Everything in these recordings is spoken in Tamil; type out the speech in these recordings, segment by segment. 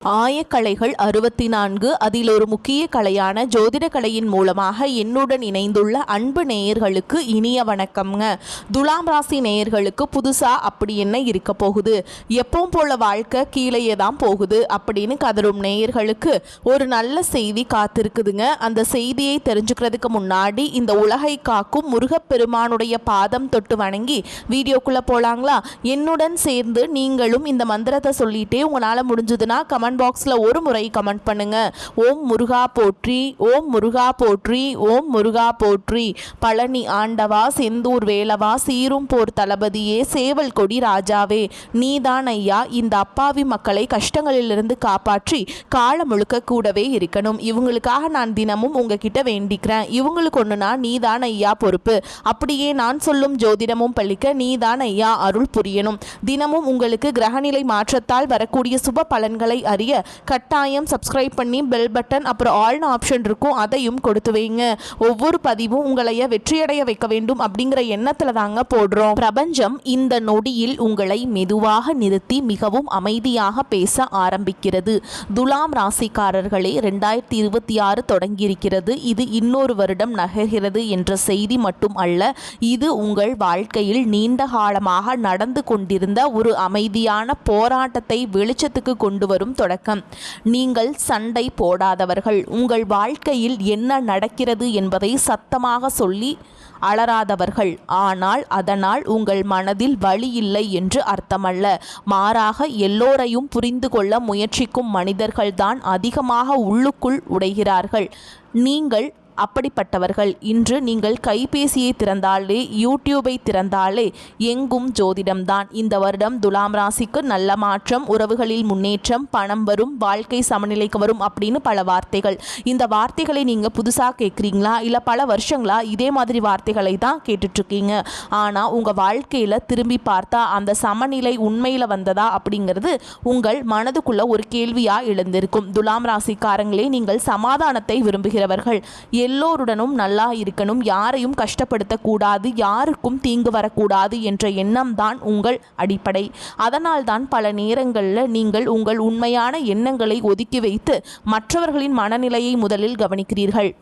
ஆயக்கலைகள் 64 அதில் ஒரு முக்கிய கலையான ஜோதிட கலையின் மூலமாக என்னுடன் இணைந்துள்ள அன்பு நேயர்களுக்கு இனிய வணக்கம்ங்க. துலாம் ராசி நேயர்களுக்கு புதுசா அப்படி என்ன இருக்க போகுது, எப்பவும் போல வாழ்க்கை கீழேயே தான் போகுது அப்படின்னு கதரும் நேயர்களுக்கு ஒரு நல்ல செய்தி காத்திருக்குதுங்க. அந்த செய்தியை தெரிஞ்சுக்கிறதுக்கு முன்னாடி இந்த உலகை காக்கும் முருகப்பெருமானுடைய பாதம் தொட்டு வணங்கி வீடியோக்குள்ள போலாங்களா? என்னுடன் சேர்ந்து நீங்களும் இந்த மந்திரத்தை சொல்லிட்டே உங்களால் முடிஞ்சதுன்னா கமெண்ட் பாக்ஸ்ல ஒரு முறை கமெண்ட் பண்ணுங்க. ஓம் முருகா போற்றி, ஓம் முருகா போற்றி, ஓம் முருகா போற்றி. பழனி ஆண்டவா, செந்தூர் வேலவா, சீரும் போர் தளபதியே, சேவல் கொடி ராஜாவே, நீதான் ஐயா இந்த அப்பாவி மக்களை கஷ்டங்களிலிருந்து காப்பாற்றி காலம் முழுக்க கூடவே இருக்கணும். இவங்களுக்காக நான் தினமும் உங்ககிட்ட வேண்டிக்கிறேன். இவங்களுக்கு ஒண்ணுனா நீதான் ஐயா பொறுப்பு. அப்படியே நான் சொல்லும் ஜோதிடமும் பழிக்க நீதான் ஐயா அருள் புரியணும். தினமும் உங்களுக்கு கிரகநிலை மாற்றத்தால் வரக்கூடிய சுப பலன்களை அறிய கட்டாயம் சப்ஸ்கிரைப் பண்ணி பெல் பட்டன் அப்புறம் ஆல்னு ஆப்ஷன் இருக்கும், அதையும் கொடுத்து வைங்க. ஒவ்வொரு பதிவும் உங்களைய வெற்றியடைய வைக்க வேண்டும் அப்படிங்கிற எண்ணத்துல தாங்க போடுறோம். பிரபஞ்சம் இந்த நொடியில் உங்களை மெதுவாக நிறுத்தி மிகவும் அமைதியாக பேச ஆரம்பிக்கிறது. துலாம் ராசிக்காரர்களே, 2026 தொடங்கியிருக்கிறது. இது இன்னொரு வருடம் நகர்கிறது என்ற செய்தி மட்டும் அல்ல, இது உங்கள் வாழ்க்கையில் நீண்ட காலமாக நடந்து கொண்டிருந்த ஒரு அமைதியான போராட்டத்தை வெளிச்சத்துக்கு கொண்டு வரும் தொடக்கம். நீங்கள் சண்டை போடாதவர்கள். உங்கள் வாழ்க்கையில் என்ன நடக்கிறது என்பதை சத்தமாக சொல்லி அலறாதவர்கள். ஆனால் அதனால் உங்கள் மனதில் வலி இல்லை என்று அர்த்தமல்ல. மாறாக எல்லோரையும் புரிந்து கொள்ள முயற்சிக்கும் மனிதர்கள்தான் அதிகமாக உள்ளுக்குள் உடைகிறார்கள். நீங்கள் அப்படிப்பட்டவர்கள். இன்று நீங்கள் கைபேசியை திறந்தாலே, யூடியூபை திறந்தாலே எங்கும் ஜோதிடம்தான். இந்த வருடம் துலாம் ராசிக்கு நல்ல மாற்றம், உறவுகளில் முன்னேற்றம், பணம் வரும், வாழ்க்கை சமநிலைக்கு வரும் அப்படின்னு பல வார்த்தைகள். இந்த வார்த்தைகளை நீங்கள் புதுசாக கேட்குறீங்களா, இல்லை பல வருஷங்களா இதே மாதிரி வார்த்தைகளை தான் கேட்டுட்ருக்கீங்க? ஆனால் உங்கள் வாழ்க்கையில் திரும்பி பார்த்தா அந்த சமநிலை உண்மையில் வந்ததா அப்படிங்கிறது உங்கள் மனதுக்குள்ள ஒரு கேள்வியாக எழுந்திருக்கும். துலாம் ராசிக்காரங்களே, நீங்கள் சமாதானத்தை விரும்புகிறவர்கள். எல்லோருடனும் நல்லா இருக்கணும், யாரையும் கஷ்டப்படுத்தக்கூடாது, யாருக்கும் தீங்கு வரக்கூடாது என்ற எண்ணம் தான் உங்கள் அடிப்படை. அதனால்தான் பல நேரங்களில் நீங்கள் உங்கள் உண்மையான எண்ணங்களை ஒதுக்கி வைத்து மற்றவர்களின் மனநிலையை முதலில் கவனிக்கிறீர்கள்.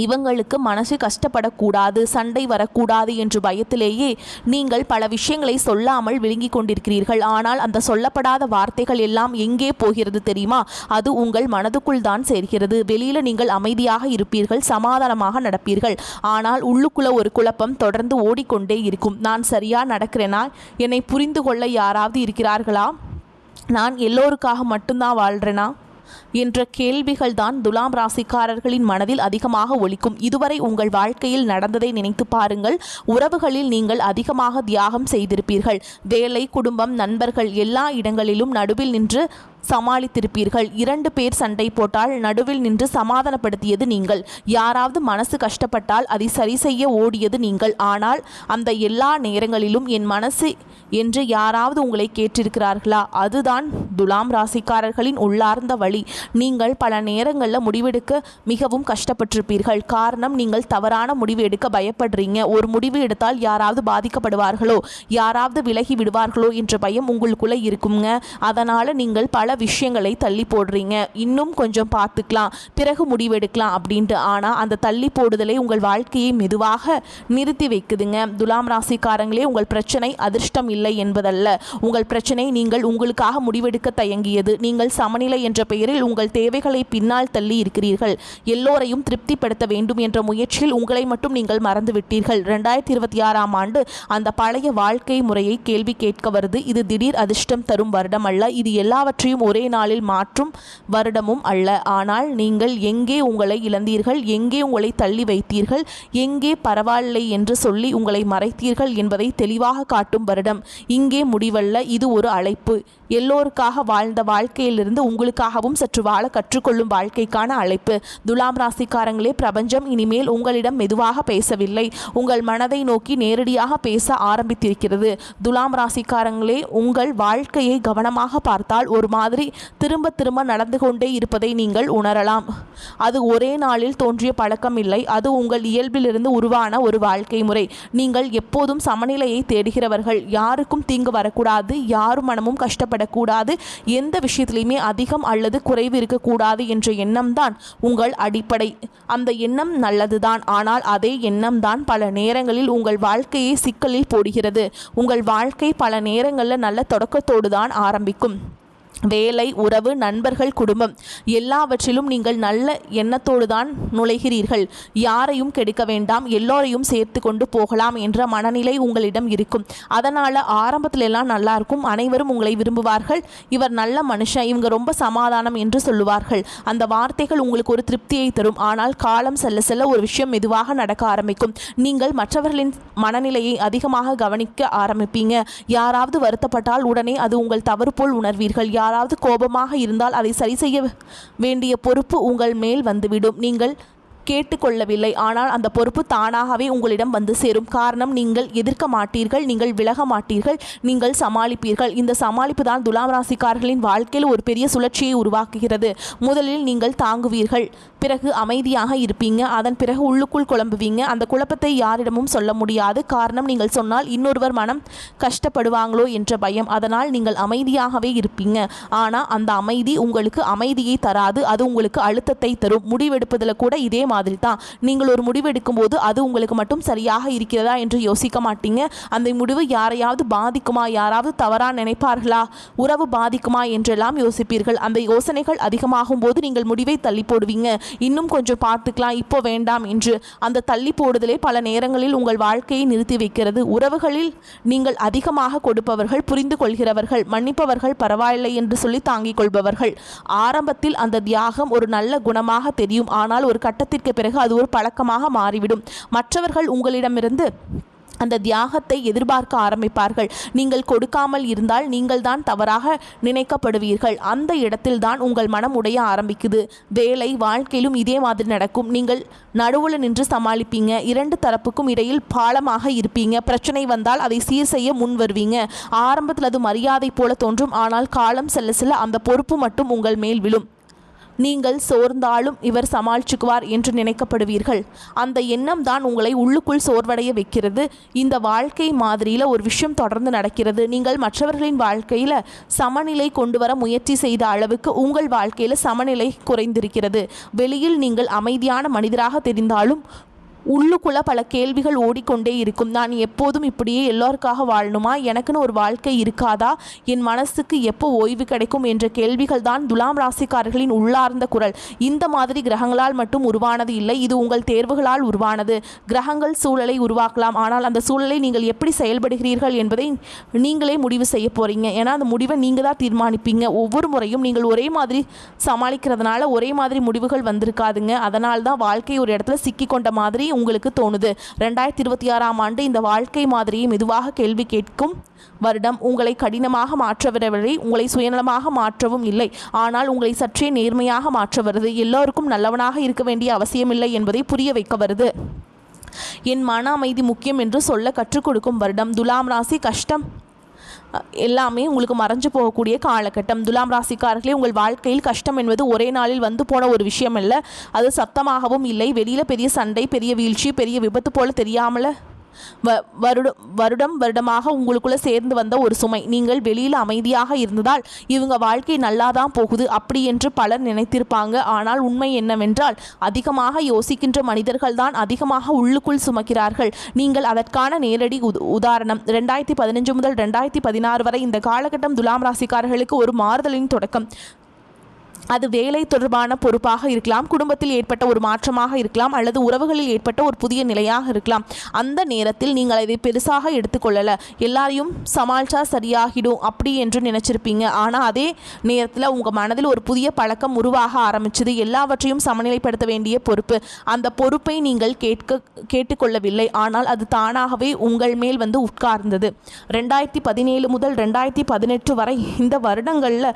இவங்களுக்கு மனசு கஷ்டப்படக்கூடாது, சண்டை வரக்கூடாது என்று பயத்திலேயே நீங்கள் பல விஷயங்களை சொல்லாமல் விழுங்கி கொண்டிருக்கிறீர்கள். ஆனால் அந்த சொல்லப்படாத வார்த்தைகள் எல்லாம் எங்கே போகிறது தெரியுமா? அது உங்கள் மனதுக்குள் தான் சேர்கிறது. வெளியில் நீங்கள் அமைதியாக இருப்பீர்கள், சமாதானமாக நடப்பீர்கள். ஆனால் உள்ளுக்குள்ள ஒரு குழப்பம் தொடர்ந்து ஓடிக்கொண்டே இருக்கும். நான் சரியா நடக்கிறேனா? என்னை புரிந்து கொள்ள யாராவது இருக்கிறார்களா? நான் எல்லோருக்காக மட்டும்தான் வாழ்கிறேனா என்ற கேள்விகள் தான் துலாம் ராசிக்காரர்களின் மனதில் அதிகமாக ஒலிக்கும். இதுவரை உங்கள் வாழ்க்கையில் நடந்ததை நினைத்து பாருங்கள். உறவுகளில் நீங்கள் அதிகமாக தியாகம் செய்திருப்பீர்கள். வேலை, குடும்பம், நண்பர்கள் எல்லா இடங்களிலும் நடுவில் நின்று சமாளித்திருப்பீர்கள். 2 பேர் சண்டை போட்டால் நடுவில் நின்று சமாதானப்படுத்தியது நீங்கள். யாராவது மனசு கஷ்டப்பட்டால் அதை சரி செய்ய ஓடியது நீங்கள். ஆனால் அந்த எல்லா நேரங்களிலும் என் மனசு என்று யாராவது உங்களை கேட்டிருக்கிறார்களா? அதுதான் துலாம் ராசிக்காரர்களின் உள்ளார்ந்த வழி. நீங்கள் பல நேரங்களில் முடிவெடுக்க மிகவும் கஷ்டப்பட்டிருப்பீர்கள். காரணம், நீங்கள் தவறான முடிவு எடுக்க பயப்படுறீங்க. ஒரு முடிவு எடுத்தால் யாராவது பாதிக்கப்படுவார்களோ, யாராவது விலகி விடுவார்களோ என்ற பயம் உங்களுக்குள்ள இருக்குங்க. அதனால நீங்கள் பல விஷயங்களை தள்ளி போடுறீங்க. இன்னும் கொஞ்சம் பார்த்துக்கலாம், பிறகு முடிவெடுக்கலாம் அப்படின்ட்டு. ஆனால் அந்த தள்ளி போடுதலை உங்கள் வாழ்க்கையை மெதுவாக நிறுத்தி வைக்குதுங்க. துலாம் ராசிக்காரங்களே, உங்கள் பிரச்சனை அதிர்ஷ்டம் இல்லை என்பதல்ல. உங்கள் பிரச்சனை நீங்கள் உங்களுக்காக முடிவெடுக்க தயங்கியது. நீங்கள் சமநிலை என்ற பெயரில் உங்கள் தேவைகளை பின்னால் தள்ளி இருக்கிறீர்கள். எல்லோரையும் திருப்திப்படுத்த வேண்டும் என்ற முயற்சியில் உங்களை மட்டும் நீங்கள் மறந்துவிட்டீர்கள். 2026ஆம் ஆண்டு அந்த பழைய வாழ்க்கை முறையை கேள்வி கேட்க வருது. இது திடீர் அதிர்ஷ்டம் தரும் வருடம் அல்ல. இது எல்லாவற்றையும் ஒரே நாளில் மாற்றும் வருடமும் அல்ல. ஆனால் நீங்கள் எங்கே உங்களை இழந்தீர்கள், எங்கே உங்களை தள்ளி வைத்தீர்கள், எங்கே பரவாயில்லை என்று சொல்லி உங்களை மறைத்தீர்கள் என்பதை தெளிவாக காட்டும் வருடம். இங்கே முடிவல்ல, இது ஒரு அழைப்பு. எல்லோருக்காக வாழ்ந்த வாழ்க்கையிலிருந்து உங்களுக்காகவும் சற்று வாழ கற்றுக்கொள்ளும் வாழ்க்கைக்கான அழைப்பு. துலாம் ராசிக்காரங்களே, பிரபஞ்சம் இனிமேல் உங்களிடம் மெதுவாக பேசவில்லை, உங்கள் மனதை நோக்கி நேரடியாக பேச ஆரம்பித்திருக்கிறது. துலாம் ராசிக்காரங்களே, உங்கள் வாழ்க்கையை கவனமாக பார்த்தால் ஒரு மாதம் மாதிரி திரும்ப திரும்ப நடந்து கொண்டே இருப்பதை நீங்கள் உணரலாம். அது ஒரே நாளில் தோன்றிய பழக்கம் இல்லை, அது உங்கள் இயல்பிலிருந்து உருவான ஒரு வாழ்க்கை முறை. நீங்கள் எப்போதும் சமநிலையை தேடுகிறவர்கள். யாருக்கும் தீங்கு வரக்கூடாது, யாரும் மனமும் கஷ்டப்படக்கூடாது, எந்த விஷயத்திலையுமே அதிகம் அல்லது குறைவு இருக்கக்கூடாது என்ற எண்ணம் தான் உங்கள் அடிப்படை. அந்த எண்ணம் நல்லதுதான், ஆனால் அதே எண்ணம் தான் பல நேரங்களில் உங்கள் வாழ்க்கையை சிக்கலில் போடுகிறது. உங்கள் வாழ்க்கை பல நேரங்களில் நல்ல தொடக்கத்தோடு தான் ஆரம்பிக்கும். வேலை, உறவு, நண்பர்கள், குடும்பம் எல்லாவற்றிலும் நீங்கள் நல்ல எண்ணத்தோடு தான் நுழைகிறீர்கள். யாரையும் கெடுக்க வேண்டாம், எல்லோரையும் சேர்த்து கொண்டு போகலாம் என்ற மனநிலை உங்களிடம் இருக்கும். அதனால் ஆரம்பத்தில் எல்லாம் நல்லா இருக்கும். அனைவரும் உங்களை விரும்புவார்கள். இவர் நல்ல மனுஷன், இவங்க ரொம்ப சமாதானம் என்று சொல்லுவார்கள். அந்த வார்த்தைகள் உங்களுக்கு ஒரு திருப்தியை தரும். ஆனால் காலம் செல்ல செல்ல ஒரு விஷயம் மெதுவாக நடக்க ஆரம்பிக்கும். நீங்கள் மற்றவர்களின் மனநிலையை அதிகமாக கவனிக்க ஆரம்பிப்பீங்க. யாராவது வருத்தப்பட்டால் உடனே அது உங்கள் தவறு போல் உணர்வீர்கள். யாராவது கோபமாக இருந்தால் அதை சரி செய்ய வேண்டிய பொறுப்பு உங்கள் மேல் வந்துவிடும். நீங்கள் கேட்டுக்கொள்ளவில்லை, ஆனால் அந்த பொறுப்பு தானாகவே உங்களிடம் வந்து சேரும். காரணம், நீங்கள் எதிர்க்க மாட்டீர்கள், நீங்கள் விலக மாட்டீர்கள், நீங்கள் சமாளிப்பீர்கள். இந்த சமாளிப்பு தான் துலாம் ராசிக்காரர்களின் வாழ்க்கையில் ஒரு பெரிய சுழற்சியை உருவாக்குகிறது. முதலில் நீங்கள் தாங்குவீர்கள், பிறகு அமைதியாக இருப்பீங்க, அதன் பிறகு உள்ளுக்குள் குழம்புவீங்க. அந்த குழப்பத்தை யாரிடமும் சொல்ல முடியாது. காரணம், நீங்கள் சொன்னால் இன்னொருவர் மனம் கஷ்டப்படுவாங்களோ என்ற பயம். அதனால் நீங்கள் அமைதியாகவே இருப்பீங்க. ஆனால் அந்த அமைதி உங்களுக்கு அமைதியை தராது, அது உங்களுக்கு அழுத்தத்தை தரும். முடிவெடுப்பதில் கூட இதே மாதிரி தான். நீங்கள் ஒரு முடிவு எடுக்கும் போது அது உங்களுக்கு மட்டும் சரியாக இருக்கிறதா என்று யோசிக்க மாட்டீங்க. அந்த முடிவு யாரையாவது பாதிக்குமா, யாராவது தவறாக நினைப்பார்களா, உறவு பாதிக்குமா என்றெல்லாம் யோசிப்பீர்கள். அந்த யோசனைகள் அதிகமாகும் போது நீங்கள் முடிவை தள்ளி போடுவீங்க. இன்னும் கொஞ்சம் பார்த்துக்கலாம், இப்போ வேண்டாம் என்று. அந்த தள்ளி போடுதலே பல நேரங்களில் உங்கள் வாழ்க்கையை நிறுத்தி வைக்கிறது. உறவுகளில் நீங்கள் அதிகமாக கொடுப்பவர்கள், புரிந்து கொள்கிறவர்கள், மன்னிப்பவர்கள், பரவாயில்லை என்று சொல்லி தாங்கிக் கொள்பவர்கள். ஆரம்பத்தில் அந்த தியாகம் ஒரு நல்ல குணமாக தெரியும், ஆனால் ஒரு கட்டத்திற்கு பிறகு அது ஒரு பழக்கமாக மாறிவிடும். மற்றவர்கள் உங்களிடமிருந்து அந்த தியாகத்தை எதிர்பார்க்க ஆரம்பிப்பார்கள். நீங்கள் கொடுக்காமல் இருந்தால் நீங்கள் தான் தவறாக நினைக்கப்படுவீர்கள். அந்த இடத்தில் தான் உங்கள் மனம் உடைய ஆரம்பிக்குது. வேலை, வாழ்க்கையிலும் இதே மாதிரி நடக்கும். நீங்கள் நடுவில் நின்று சமாளிப்பீங்க. இரண்டு தரப்புக்கும் இடையில் பாலமாக இருப்பீங்க. பிரச்சனை வந்தால் அதை சீர் செய்ய முன் வருவீங்க. ஆரம்பத்தில் அது மரியாதை போல தோன்றும், ஆனால் காலம் செல்ல செல்ல அந்த பொறுப்பு மட்டும் உங்கள் மேல் விழும். நீங்கள் சோர்ந்தாலும் இவர் சமாளிச்சுக்குவார் என்று நினைக்கப்படுவீர்கள். அந்த எண்ணம் தான் உங்களை உள்ளுக்குள் சோர்வடைய வைக்கிறது. இந்த வாழ்க்கை மாதிரியில் ஒரு விஷயம் தொடர்ந்து நடக்கிறது. நீங்கள் மற்றவர்களின் வாழ்க்கையில் சமநிலை கொண்டு வர முயற்சி செய்த அளவுக்கு உங்கள் வாழ்க்கையில் சமநிலை குறைந்திருக்கிறது. வெளியில் நீங்கள் அமைதியான மனிதராக தெரிந்தாலும் உள்ளுக்குள்ள பல கேள்விகள் ஓடிக்கொண்டே இருக்கும். நான் எப்போதும் இப்படியே எல்லோருக்காக வாழணுமா, எனக்குன்னு ஒரு வாழ்க்கை இருக்காதா, என் மனசுக்கு எப்போ ஓய்வு கிடைக்கும் என்ற கேள்விகள் தான் துலாம் ராசிக்காரர்களின் உள்ளார்ந்த குரல். இந்த மாதிரி கிரகங்களால் மட்டும் உருவானது இல்லை, இது உங்கள் தேர்வுகளால் உருவானது. கிரகங்கள் சூழலை உருவாக்கலாம், ஆனால் அந்த சூழலை நீங்கள் எப்படி செயல்படுகிறீர்கள் என்பதை நீங்களே முடிவு செய்ய போகிறீங்க. ஏன்னா அந்த முடிவை நீங்கள் தான் தீர்மானிப்பீங்க. ஒவ்வொரு முறையும் நீங்கள் ஒரே மாதிரி சமாளிக்கிறதுனால ஒரே மாதிரி முடிவுகள் வந்திருக்காதுங்க. அதனால தான் வாழ்க்கை ஒரு இடத்துல சிக்கி கொண்ட மாதிரி உங்களுக்கு தோணுது. 2026ஆம் ஆண்டு இந்த வாழ்க்கை மாதிரியை மெதுவாக கேள்வி கேட்கும் வருடம். உங்களை கடினமாக மாற்றவில்லை, உங்களை சுயநலமாக மாற்றவும் இல்லை, ஆனால் உங்களை சற்றே நேர்மையாக மாற்ற வருது. எல்லோருக்கும் நல்லவனாக இருக்க வேண்டிய அவசியமில்லை என்பதை புரிய வைக்க வருது. என் மன அமைதி முக்கியம் என்று சொல்ல கற்றுக் கொடுக்கும் வருடம். துலாம் ராசி கஷ்டம் எல்லாமே உங்களுக்கு மறைஞ்சு போகக்கூடிய காலகட்டம். துலாம் ராசிக்காரர்களே, உங்கள் வாழ்க்கையில் கஷ்டம் என்பது ஒரே நாளில் வந்து போன ஒரு விஷயம் இல்லை. அது சத்தமாகவும் இல்லை. வெளியில் பெரிய சண்டை, பெரிய வீழ்ச்சி, பெரிய விபத்து போல தெரியாமல் வருடமாக உங்களுக்குள்ளே சேர்ந்து வந்த ஒரு சுமை. நீங்கள் வெளியில் அமைதியாக இருந்ததால் இவங்க வாழ்க்கை நல்லா தான் போகுது அப்படி என்று பலர் நினைத்திருப்பாங்க. ஆனால் உண்மை என்னவென்றால் அதிகமாக யோசிக்கின்ற மனிதர்கள் தான் அதிகமாக உள்ளுக்குள் சுமக்கிறார்கள். நீங்கள் அதற்கான நேரடி உதாரணம். 2015 முதல் 2016 வரை இந்த காலகட்டம் துலாம் ராசிக்காரர்களுக்கு ஒரு மாறுதலின் தொடக்கம். அது வேலை தொடர்பான பொறுப்பாக இருக்கலாம், குடும்பத்தில் ஏற்பட்ட ஒரு மாற்றமாக இருக்கலாம், அல்லது உறவுகளில் ஏற்பட்ட ஒரு புதிய நிலையாக இருக்கலாம். அந்த நேரத்தில் நீங்கள் இதை பெருசாக எடுத்துக்கொள்ளலை. எல்லாரையும் சமாளிச்சா சரியாகிடும் அப்படி என்று நினச்சிருப்பீங்க. ஆனால் அதே நேரத்தில் உங்கள் மனதில் ஒரு புதிய பழக்கம் உருவாக ஆரம்பிச்சது. எல்லாவற்றையும் சமநிலைப்படுத்த வேண்டிய பொறுப்பு. அந்த பொறுப்பை நீங்கள் கேட்டுக்கொள்ளவில்லை, ஆனால் அது தானாகவே உங்கள் மேல் வந்து உட்கார்ந்தது. 2017 முதல் 2018 வரை இந்த வருடங்களில்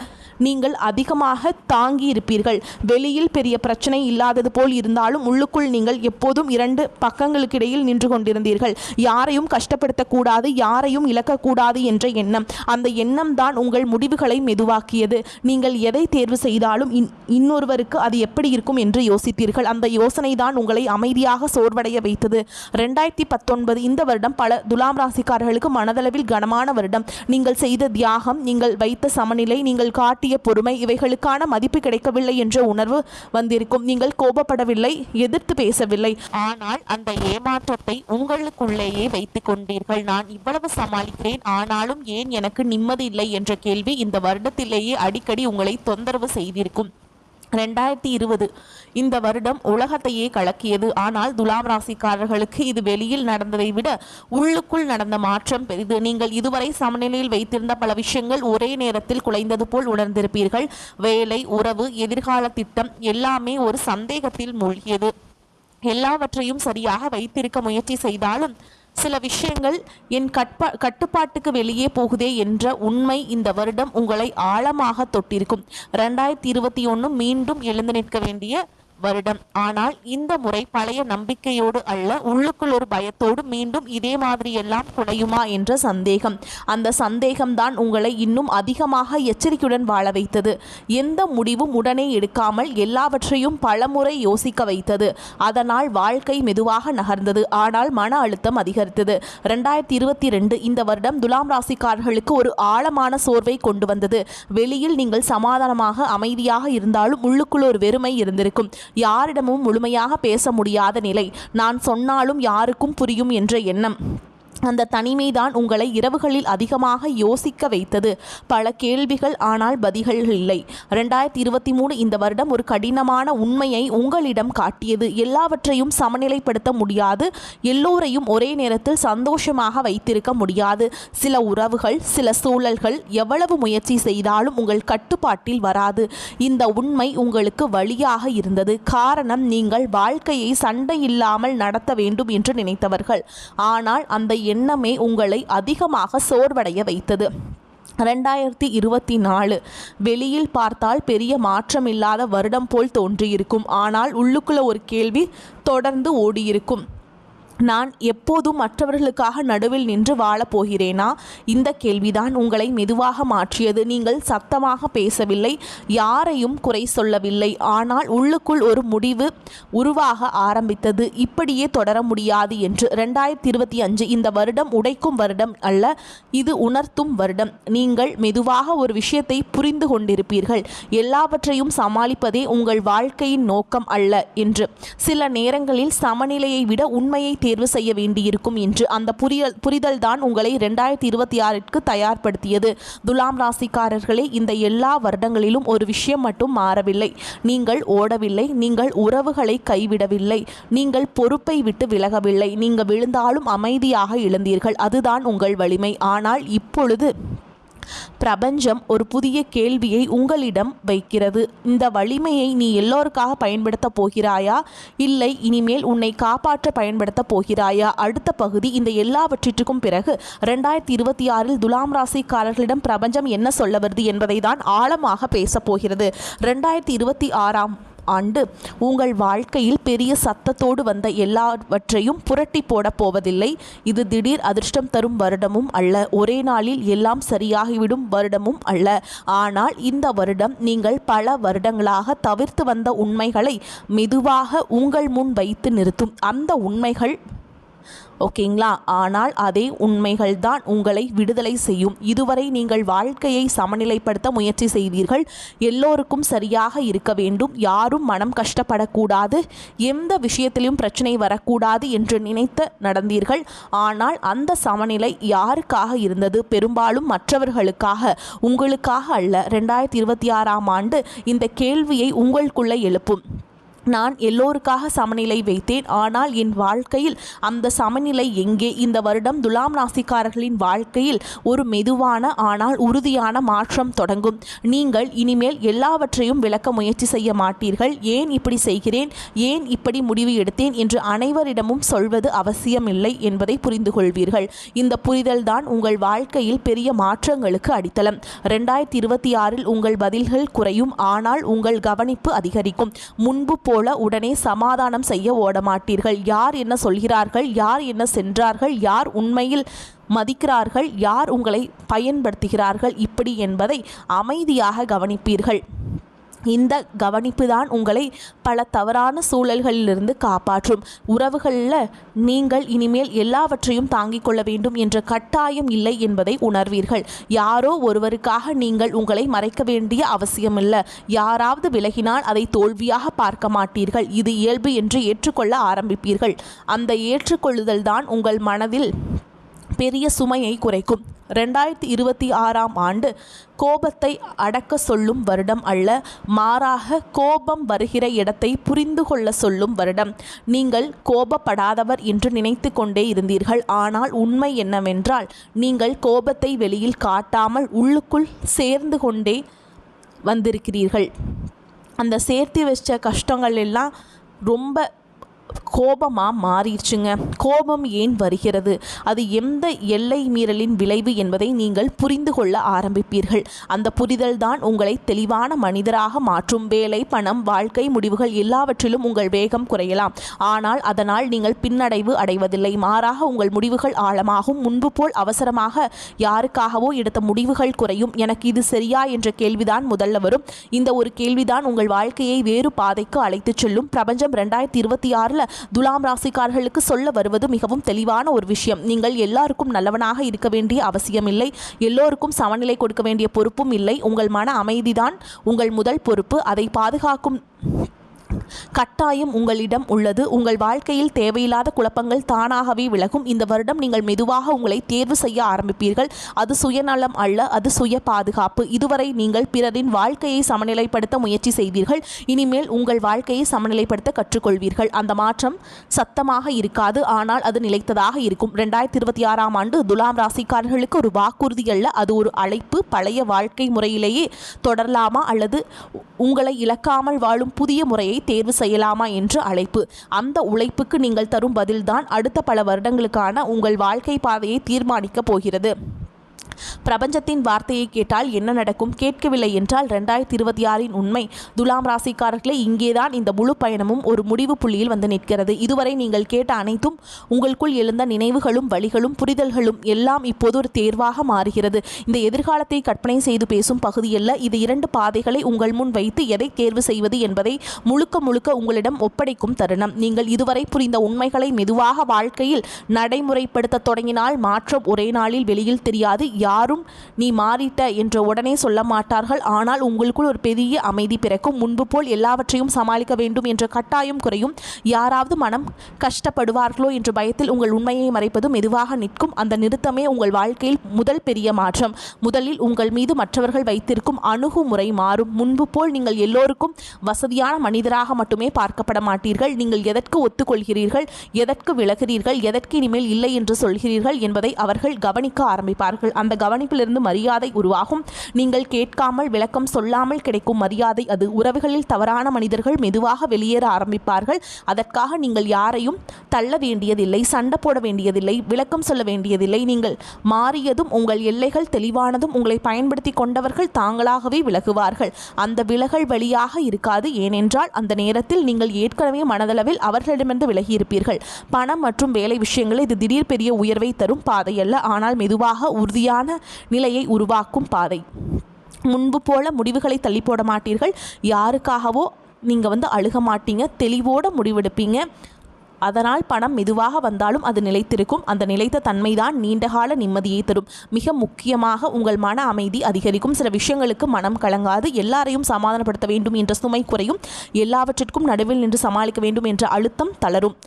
நீங்கள் அதிகமாக தாங்கி இருப்பீர்கள். வெளியில் பெரிய பிரச்சனை இல்லாதது போல் இருந்தாலும் உள்ளுக்குள் நீங்கள் எப்போதும் 2 பக்கங்களுக்கிடையில் நின்று கொண்டிருந்தீர்கள். யாரையும் கஷ்டப்படுத்தக்கூடாது, யாரையும் இழக்கக்கூடாது என்ற எண்ணம். அந்த எண்ணம் தான் உங்கள் முடிவுகளை மெதுவாக்கியது. நீங்கள் எதை தேர்வு செய்தாலும் இன்னொருவருக்கு அது எப்படி இருக்கும் என்று யோசித்தீர்கள். அந்த யோசனை தான் உங்களை அமைதியாக சோர்வடைய வைத்தது. 2019 இந்த வருடம் பல துலாம் ராசிக்காரர்களுக்கு மனதளவில் கனமான வருடம். நீங்கள் செய்த தியாகம், நீங்கள் வைத்த சமநிலை, நீங்கள் காட்டிய பொறுமை, இவைகளுக்கான மதிப்பு கிடைக்கவில்லை என்ற உணர்வு வந்திருக்கும். நீங்கள் கோபப்படவில்லை, எதிர்த்து பேசவில்லை, ஆனால் அந்த ஏமாற்றத்தை உங்களுக்குள்ளேயே வைத்துக் கொண்டீர்கள். நான் இவ்வளவு சமாளிக்கிறேன், ஆனாலும் ஏன் எனக்கு நிம்மதி இல்லை என்ற கேள்வி இந்த வருடத்திலேயே அடிக்கடி உங்களை தொந்தரவு செய்திருக்கும். 2020 இந்த வருடம் உலகத்தையே கலக்கியது. ஆனால் துலாம் ராசிக்காரர்களுக்கு இது வெளியில் நடந்ததை விட உள்ளுக்குள் நடந்த மாற்றம் பெரிது. நீங்கள் இதுவரை சமநிலையில் வைத்திருந்த பல விஷயங்கள் ஒரே நேரத்தில் குலைந்தது போல் உணர்ந்திருப்பீர்கள். வேலை, உறவு, எதிர்கால திட்டம் எல்லாமே ஒரு சந்தேகத்தில் மூழ்கியது. எல்லாவற்றையும் சரியாக வைத்திருக்க முயற்சி செய்தாலும் சில விஷயங்கள் என் கட்டுப்பாட்டுக்கு வெளியே போகுதே என்ற உண்மை இந்த வருடம் உங்களை ஆழமாக தொட்டிருக்கும். 2021 மீண்டும் எழுந்து நிற்க வேண்டிய வருடம். ஆனால் இந்த முறை பழைய நம்பிக்கையோடு அல்ல, உள்ளுக்குள் ஒரு பயத்தோடு மீண்டும் இதே மாதிரி எல்லாம் குறையுமா என்ற சந்தேகம். அந்த சந்தேகம்தான் உங்களை இன்னும் அதிகமாக எச்சரிக்கையுடன் வாழ வைத்தது. எந்த முடிவும் உடனே எடுக்காமல் எல்லாவற்றையும் பலமுறை யோசிக்க வைத்தது. அதனால் வாழ்க்கை மெதுவாக நகர்ந்தது, ஆனால் மன அழுத்தம் அதிகரித்தது. 2022 இந்த வருடம் துலாம் ராசிக்காரர்களுக்கு ஒரு ஆழமான சோர்வை கொண்டு வந்தது. வெளியில் நீங்கள் சமாதானமாக அமைதியாக இருந்தாலும் உள்ளுக்குள் ஒரு வெறுமை இருந்திருக்கும். யாரிடமும் முழுமையாக பேச முடியாத நிலை, நான் சொன்னாலும் யாருக்கும் புரியும் என்ற எண்ணம். அந்த தனிமைதான் உங்களை இரவுகளில் அதிகமாக யோசிக்க வைத்தது. பல கேள்விகள், ஆனால் பதில்கள் இல்லை. 2023 இந்த வருடம் ஒரு கடினமான உண்மையை உங்களிடம் காட்டியது. எல்லாவற்றையும் சமநிலைப்படுத்த முடியாது, எல்லோரையும் ஒரே நேரத்தில் சந்தோஷமாக வைத்திருக்க முடியாது. சில உறவுகள், சில சூழல்கள் எவ்வளவு முயற்சி செய்தாலும் உங்கள் கட்டுப்பாட்டில் வராது. இந்த உண்மை உங்களுக்கு வலியாக இருந்தது. காரணம், நீங்கள் வாழ்க்கையை சண்டை இல்லாமல் நடத்த வேண்டும் என்று நினைத்தவர்கள். ஆனால் அந்த எண்ணமே உங்களை அதிகமாக சோர்வடைய வைத்தது. 2024 வெளியில் பார்த்தால் பெரிய மாற்றமில்லாத வருடம் போல் தோன்றியிருக்கும். ஆனால் உள்ளுக்குள்ள ஒரு கேள்வி தொடர்ந்து ஓடியிருக்கும். நான் எப்போதும் மற்றவர்களுக்காக நடுவில் நின்று வாழப்போகிறேனா? இந்த கேள்விதான் உங்களை மெதுவாக மாற்றியது. நீங்கள் சத்தமாக பேசவில்லை, யாரையும் குறை சொல்லவில்லை, ஆனால் உள்ளுக்குள் ஒரு முடிவு உருவாக ஆரம்பித்தது. இப்படியே தொடர முடியாது என்று. 2025 இந்த வருடம் உடைக்கும் வருடம் அல்ல, இது உணர்த்தும் வருடம். நீங்கள் மெதுவாக ஒரு விஷயத்தை புரிந்து கொண்டிருப்பீர்கள். எல்லாவற்றையும் சமாளிப்பதே உங்கள் வாழ்க்கையின் நோக்கம் அல்ல என்று. சில நேரங்களில் சமநிலையை விட உண்மையை தேர்வு செய்ய வேண்டியிருக்கும் என்று. அந்த புரிதல் தான் உங்களை 2026க்கு தயார்படுத்தியது. துலாம் ராசிக்காரர்களே, இந்த எல்லா வருடங்களிலும் ஒரு விஷயம் மட்டும் மாறவில்லை. நீங்கள் ஓடவில்லை, நீங்கள் உறவுகளை கைவிடவில்லை, நீங்கள் பொறுப்பை விட்டு விலகவில்லை. நீங்கள் விழுந்தாலும் அமைதியாக எழுந்தீர்கள். அதுதான் உங்கள் வலிமை. ஆனால் இப்பொழுது பிரபஞ்சம் ஒரு புதிய கேள்வியை உங்களிடம் வைக்கிறது. இந்த வலிமையை நீ எல்லோருக்காக பயன்படுத்த போகிறாயா, இல்லை இனிமேல் உன்னை காப்பாற்ற பயன்படுத்த போகிறாயா? அடுத்த பகுதி. இந்த எல்லாவற்றிற்கும் பிறகு 2026 துலாம் ராசிக்காரர்களிடம் பிரபஞ்சம் என்ன சொல்ல வருது என்பதை தான் ஆழமாக பேசப் போகிறது. 2026 ஆண்டு உங்கள் வாழ்க்கையில் பெரிய சத்தத்தோடு வந்த எல்லாவற்றையும் புரட்டி போட போவதில்லை. இது திடீர் அதிர்ஷ்டம் தரும் வருடமும் அல்ல, ஒரே நாளில் எல்லாம் சரியாகிவிடும் வருடமும் அல்ல. ஆனால் இந்த வருடம் நீங்கள் பல வருடங்களாக தவிர்த்து வந்த உண்மைகளை மெதுவாக உங்கள் முன் வைத்து நிறுத்தும். அந்த உண்மைகள் ஓகேங்களா? ஆனால் அதே உண்மைகள் தான் உங்களை விடுதலை செய்யும். இதுவரை நீங்கள் வாழ்க்கையை சமநிலைப்படுத்த முயற்சி செய்தீர்கள். எல்லோருக்கும் சரியாக இருக்க வேண்டும், யாரும் மனம் கஷ்டப்படக்கூடாது, எந்த விஷயத்திலும் பிரச்சனை வரக்கூடாது என்று நினைத்து நடந்தீர்கள். ஆனால் அந்த சமநிலை யாருக்காக இருந்தது? பெரும்பாலும் மற்றவர்களுக்காக, உங்களுக்காக அல்ல. 2026 ஆண்டு இந்த கேள்வியை உங்களுக்குள்ளே எழுப்பும். நான் எல்லோருக்காக சமநிலை வைத்தேன், ஆனால் என் வாழ்க்கையில் அந்த சமநிலை எங்கே? இந்த வருடம் துலாம் ராசிக்காரர்களின் வாழ்க்கையில் ஒரு மெதுவான ஆனால் உறுதியான மாற்றம் தொடங்கும். நீங்கள் இனிமேல் எல்லாவற்றையும் விளக்க முயற்சி செய்ய மாட்டீர்கள். ஏன் இப்படி செய்கிறேன், ஏன் இப்படி முடிவு எடுத்தேன் என்று அனைவரிடமும் சொல்வது அவசியமில்லை என்பதை புரிந்து கொள்வீர்கள். இந்த புரிதல்தான் உங்கள் வாழ்க்கையில் பெரிய மாற்றங்களுக்கு அடித்தளம். 2026 உங்கள் பதில்கள் குறையும், ஆனால் உங்கள் கவனிப்பு அதிகரிக்கும். முன்பு போல உடனே சமாதானம் செய்ய ஓடமாட்டீர்கள். யார் என்ன சொல்கிறார்கள், யார் என்ன சென்றார்கள், யார் உண்மையில் மதிக்கிறார்கள், யார் உங்களை பயன்படுத்துகிறார்கள், இப்படி என்பதை அமைதியாக கவனிப்பீர்கள். இந்த கவனிப்பு தான் உங்களை பல தவறான சூழல்களிலிருந்து காப்பாற்றும். உறவுகளில் நீங்கள் இனிமேல் எல்லாவற்றையும் தாங்கிக் கொள்ள வேண்டும் என்ற கட்டாயம் இல்லை என்பதை உணர்வீர்கள். யாரோ ஒருவருக்காக நீங்கள் உங்களை மறைக்க வேண்டிய அவசியமில்லை. யாராவது விலகினால் அதை தோல்வியாக பார்க்க மாட்டீர்கள். இது இயல்பு என்று ஏற்றுக்கொள்ள ஆரம்பிப்பீர்கள். அந்த ஏற்றுக்கொள்ளுதல் தான் உங்கள் மனதில் பெரிய சுமையை குறைக்கும். 2026 கோபத்தை அடக்க சொல்லும் வருடம் அல்ல, மாறாக கோபம் வருகிற இடத்தை புரிந்து கொள்ள சொல்லும் வருடம். நீங்கள் கோபப்படாதவர் என்று நினைத்து கொண்டே இருந்தீர்கள். ஆனால் உண்மை என்னவென்றால், நீங்கள் கோபத்தை வெளியில் காட்டாமல் உள்ளுக்குள் சேர்ந்து கொண்டே வந்திருக்கிறீர்கள். அந்த சேர்த்து வச்ச கஷ்டங்கள் எல்லாம் ரொம்ப கோபமாக மாறிடுச்சுங்க. கோபம் ஏன் வருகிறது, அது எந்த எல்லை மீறலின் விளைவு என்பதை நீங்கள் புரிந்து கொள்ள ஆரம்பிப்பீர்கள். அந்த புரிதல் தான் உங்களை தெளிவான மனிதராக மாற்றும். வேலை, பணம், வாழ்க்கை முடிவுகள் எல்லாவற்றிலும் உங்கள் வேகம் குறையலாம், ஆனால் அதனால் நீங்கள் பின்னடைவு அடைவதில்லை. மாறாக உங்கள் முடிவுகள் ஆழமாகும். முன்பு போல் அவசரமாக யாருக்காகவோ எடுத்த முடிவுகள் குறையும். எனக்கு இது சரியா என்ற கேள்விதான் முதல்ல வரும். இந்த ஒரு கேள்விதான் உங்கள் வாழ்க்கையை வேறு பாதைக்கு அழைத்துச் செல்லும். பிரபஞ்சம் 2026 துலாம் ராசிக்காரர்களுக்கு சொல்ல வருவது மிகவும் தெளிவான ஒரு விஷயம். நீங்கள் எல்லாருக்கும் நல்லவனாக இருக்க வேண்டிய அவசியமில்லை. எல்லோருக்கும் சமநிலை கொடுக்க வேண்டிய பொறுப்பும் இல்லை. உங்கள் மன அமைதிதான் உங்கள் முதல் பொறுப்பு. அதை பாதுகாக்கும் கட்டாயம் உங்களிடம் உள்ளது. உங்கள் வாழ்க்கையில் தேவையில்லாத குழப்பங்கள் தானாகவே விலகும். இந்த வருடம் நீங்கள் மெதுவாக உங்களை தேர்வு செய்ய ஆரம்பிப்பீர்கள். அது சுயநலம் அல்ல, அது சுய பாதுகாப்பு. இதுவரை நீங்கள் பிறரின் வாழ்க்கையை சமநிலைப்படுத்த முயற்சி செய்தீர்கள். இனிமேல் உங்கள் வாழ்க்கையை சமநிலைப்படுத்த கற்றுக்கொள்வீர்கள். அந்த மாற்றம் சத்தமாக இருக்காது, ஆனால் அது நிலைத்ததாக இருக்கும். 2026 துலாம் ராசிக்காரர்களுக்கு ஒரு வாக்குறுதி அல்ல, அது ஒரு அழைப்பு. பழைய வாழ்க்கை முறையிலேயே தொடரலாமா அல்லது உங்களை இழக்காமல் வாழும் புதிய முறையை தேர்வு செய்யலாமா என்று அழைப்பு. அந்த உழைப்புக்கு நீங்கள் தரும் பதில்தான் அடுத்த பல வருடங்களுக்கான உங்கள் வாழ்க்கை பாதையை தீர்மானிக்கப் போகிறது. பிரபஞ்சத்தின் வார்த்தையை கேட்டால் என்ன நடக்கும்? கேட்கவில்லை என்றால் 2026 உண்மை. துலாம் ராசிக்காரர்களே, இங்கேதான் இந்த முழு பயணமும் ஒரு முடிவு புள்ளியில் வந்து நிற்கிறது. இதுவரை நீங்கள் கேட்ட அனைத்தும், உங்களுக்குள் எழுந்த நினைவுகளும் வழிகளும் புரிதல்களும் எல்லாம் இப்போது ஒரு தேர்வாக மாறுகிறது. இந்த எதிர்காலத்தை கற்பனை செய்து பேசும் பகுதியல்ல இது. 2 பாதைகளை உங்கள் முன் வைத்து எதை தேர்வு செய்வது என்பதை முழுக்க முழுக்க உங்களிடம் ஒப்படைக்கும் தருணம். நீங்கள் இதுவரை புரிந்த உண்மைகளை மெதுவாக வாழ்க்கையில் நடைமுறைப்படுத்த தொடங்கினால் மாற்றம் ஒரே நாளில் வெளியில் தெரியாது. யாரும் நீ மாறிட்ட என்ற உடனே சொல்ல மாட்டார்கள், ஆனால் உங்களுக்குள் ஒரு பெரிய அமைதி பிறக்கும். முன்பு போல் எல்லாவற்றையும் சமாளிக்க வேண்டும் என்ற கட்டாயம் குறையும். யாராவது மனம் கஷ்டப்படுவார்களோ என்ற பயத்தில் உங்கள் உண்மையை மறைப்பது மெதுவாக நிற்கும். அந்த நிறுத்தமே உங்கள் வாழ்க்கையில் முதல் பெரிய மாற்றம். முதலில் உங்கள் மீது மற்றவர்கள் வைத்திருக்கும் அணுகுமுறை மாறும். முன்பு போல் நீங்கள் எல்லோருக்கும் வசதியான மனிதராக மட்டுமே பார்க்கப்பட மாட்டீர்கள். நீங்கள் எதற்கு ஒத்துக்கொள்கிறீர்கள், எதற்கு விலகிறீர்கள், எதற்கு இனிமேல் இல்லை என்று சொல்கிறீர்கள் என்பதை அவர்கள் கவனிக்க ஆரம்பிப்பார்கள். அந்த கவனிப்பிலிருந்து மரியாதை உருவாகும். நீங்கள் கேட்காமல் விளக்கம் சொல்லாமல் கிடைக்கும் மரியாதை அது. உறவுகளில் தவறான மனிதர்கள் மெதுவாக வெளியேற ஆரம்பிப்பார்கள். அதற்காக நீங்கள் யாரையும் தள்ள வேண்டியதில்லை, சண்டை போட வேண்டியதில்லை, விளக்கம் சொல்ல வேண்டியதில்லை. நீங்கள் மாறியதும் உங்கள் எல்லைகள் தெளிவானதும் உங்களை பயன்படுத்தி கொண்டவர்கள் தாங்களாகவே விலகுவார்கள். அந்த விலகல் வழியாக இருக்காது. ஏனென்றால் அந்த நேரத்தில் நீங்கள் ஏற்கனவே மனதளவில் அவர்களிடமிருந்து விலகியிருப்பீர்கள். பணம் மற்றும் வேலை விஷயங்கள் இது திடீர் பெரிய உயர்வை தரும் பாதையல்ல, ஆனால் மெதுவாக உறுதியான நிலையை உருவாக்கும் பாதை. முன்பு போல முடிவுகளை தள்ளி போட மாட்டீர்கள். யாருக்காகவோ நீங்கள் அழுக மாட்டீங்க. தெளிவோடு முடிவெடுப்பீங்க. அதனால் பணம் மெதுவாக வந்தாலும் அது நிலைத்திருக்கும். அந்த நிலைத்த தன்மைதான் நீண்டகால நிம்மதியை தரும். மிக முக்கியமாக உங்கள் மன அமைதி அதிகரிக்கும். சில விஷயங்களுக்கு மனம் கலங்காது. எல்லாரையும் சமாதானப்படுத்த வேண்டும் என்ற சுமை குறையும். எல்லாவற்றிற்கும் நடுவில் நின்று சமாளிக்க வேண்டும் என்ற அழுத்தம் தளரும்.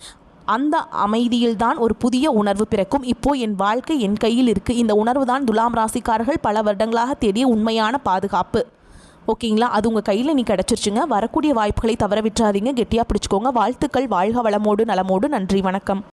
அந்த அமைதியில்தான் ஒரு புதிய உணர்வு பிறக்கும். இப்போ என் வாழ்க்கை என் கையில் இருக்குது. இந்த உணர்வு தான் துலாம் ராசிக்காரர்கள் பல வருடங்களாக தேடிய உண்மையான பாதுகாப்பு. ஓகேங்களா? அது உங்கள் கையில் நீ கிடச்சிருச்சுங்க. வரக்கூடிய வாய்ப்புகளை தவற விட்டுறாதீங்க. கெட்டியாக பிடிச்சிக்கோங்க. வாழ்த்துக்கள். வாழ்க வளமோடு நலமோடு. நன்றி. வணக்கம்.